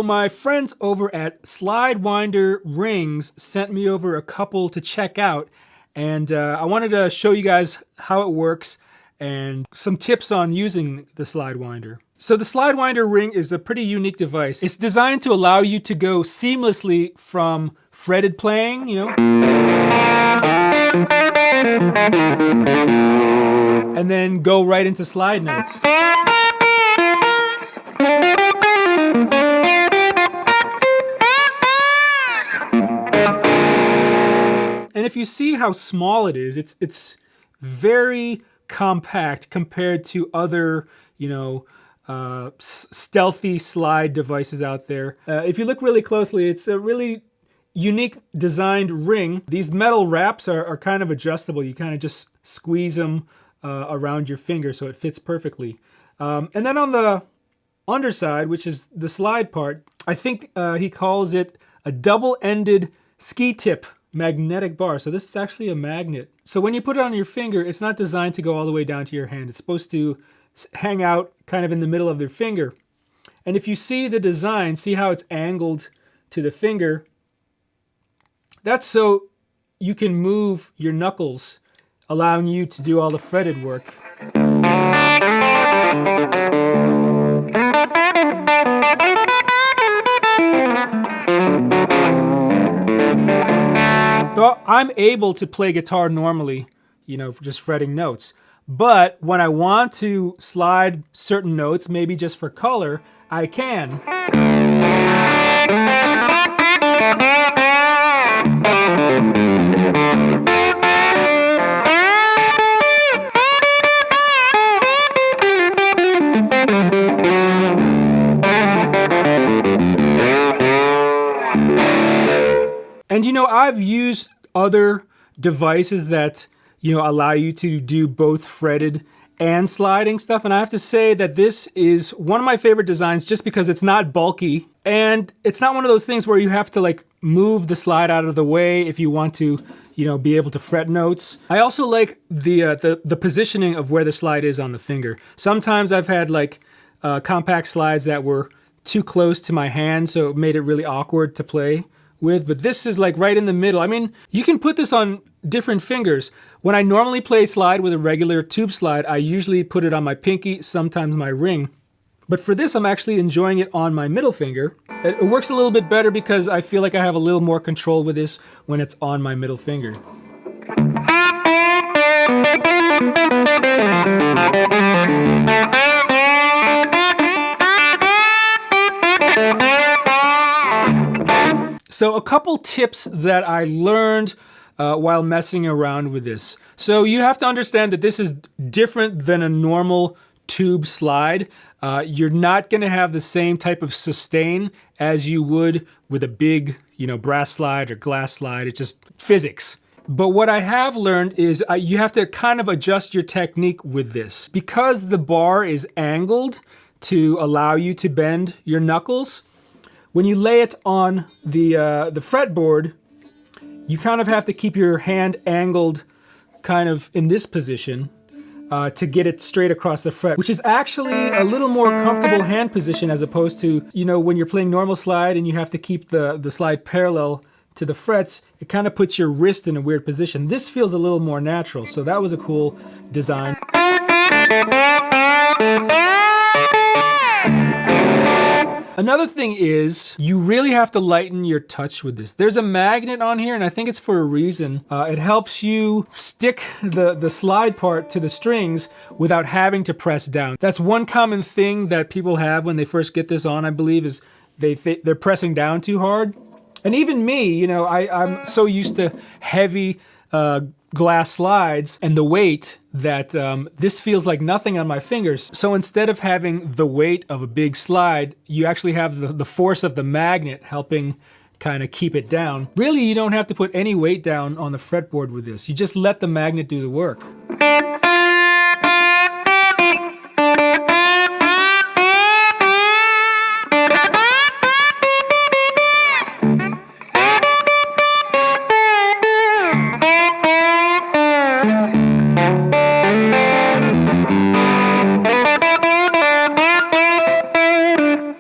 my friends over at SlideWinder Rings sent me over a couple to check out, and I wanted to show you guys how it works and some tips on using the SlideWinder. So the SlideWinder Ring is a pretty unique device. It's designed to allow you to go seamlessly from fretted playing, and then go right into slide notes. And if you see how small it is, it's very compact compared to other, stealthy slide devices out there. If you look really closely, it's a really unique designed ring. These metal wraps are kind of adjustable. You kind of just squeeze them around your finger so it fits perfectly. And then on the underside, which is the slide part, I think he calls it a double-ended ski tip magnetic bar. So this is actually a magnet. So when you put it on your finger, it's not designed to go all the way down to your hand. It's supposed to hang out kind of in the middle of your finger. And if you see the design, see how it's angled to the finger, that's so you can move your knuckles, allowing you to do all the fretted work. So I'm able to play guitar normally, just fretting notes. But when I want to slide certain notes, maybe just for color, I can. And I've used other devices that, allow you to do both fretted and sliding stuff. And I have to say that this is one of my favorite designs just because it's not bulky and it's not one of those things where you have to move the slide out of the way if you want to, be able to fret notes. I also like the positioning of where the slide is on the finger. Sometimes I've had compact slides that were too close to my hand, so it made it really awkward to play with, but this is right in the middle. I mean, you can put this on different fingers. When I normally play slide with a regular tube slide, I usually put it on my pinky, sometimes my ring. But for this, I'm actually enjoying it on my middle finger. It works a little bit better because I feel like I have a little more control with this when it's on my middle finger. So a couple tips that I learned while messing around with this. So you have to understand that this is different than a normal tube slide. You're not going to have the same type of sustain as you would with a big, brass slide or glass slide. It's just physics. But what I have learned is you have to kind of adjust your technique with this. Because the bar is angled to allow you to bend your knuckles, when you lay it on the fretboard, you kind of have to keep your hand angled kind of in this position to get it straight across the fret, which is actually a little more comfortable hand position as opposed to, when you're playing normal slide and you have to keep the slide parallel to the frets, it kind of puts your wrist in a weird position. This feels a little more natural, so that was a cool design. Another thing is, you really have to lighten your touch with this. There's a magnet on here, and I think it's for a reason. It helps you stick the slide part to the strings without having to press down. That's one common thing that people have when they first get this on, I believe, is they're pressing down too hard. And even me, I'm so used to heavy glass slides and the weight that this feels like nothing on my fingers. So instead of having the weight of a big slide, you actually have the force of the magnet helping kind of keep it down. Really, you don't have to put any weight down on the fretboard with this. You just let the magnet do the work.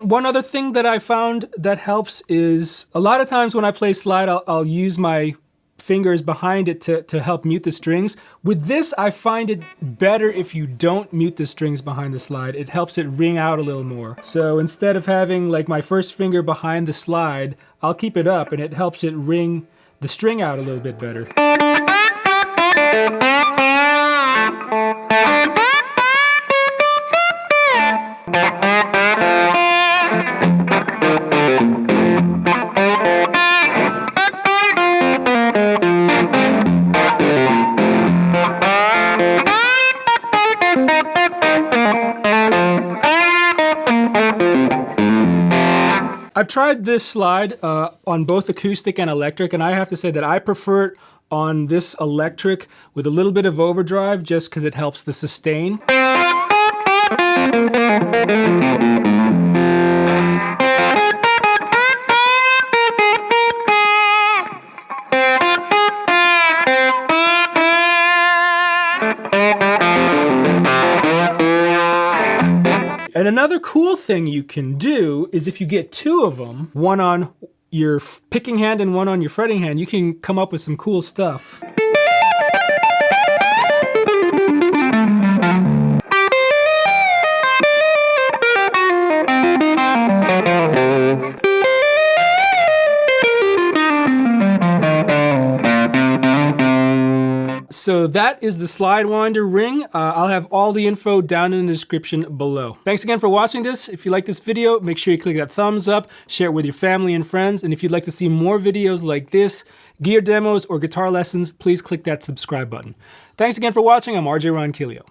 One other thing that I found that helps is a lot of times when I play slide, I'll use my fingers behind it to help mute the strings. With this, I find it better if you don't mute the strings behind the slide. It helps it ring out a little more. So instead of having like my first finger behind the slide, I'll keep it up and it helps it ring the string out a little bit better. I've tried this slide on both acoustic and electric, and I have to say that I prefer it on this electric with a little bit of overdrive just because it helps the sustain. And another cool thing you can do is if you get two of them, one on your picking hand and one on your fretting hand, you can come up with some cool stuff. So that is the SlideWinder Ring. I'll have all the info down in the description below. Thanks again for watching this. If you like this video, make sure you click that thumbs up, share it with your family and friends. And if you'd like to see more videos like this, gear demos or guitar lessons, please click that subscribe button. Thanks again for watching. I'm RJ Ronquillo.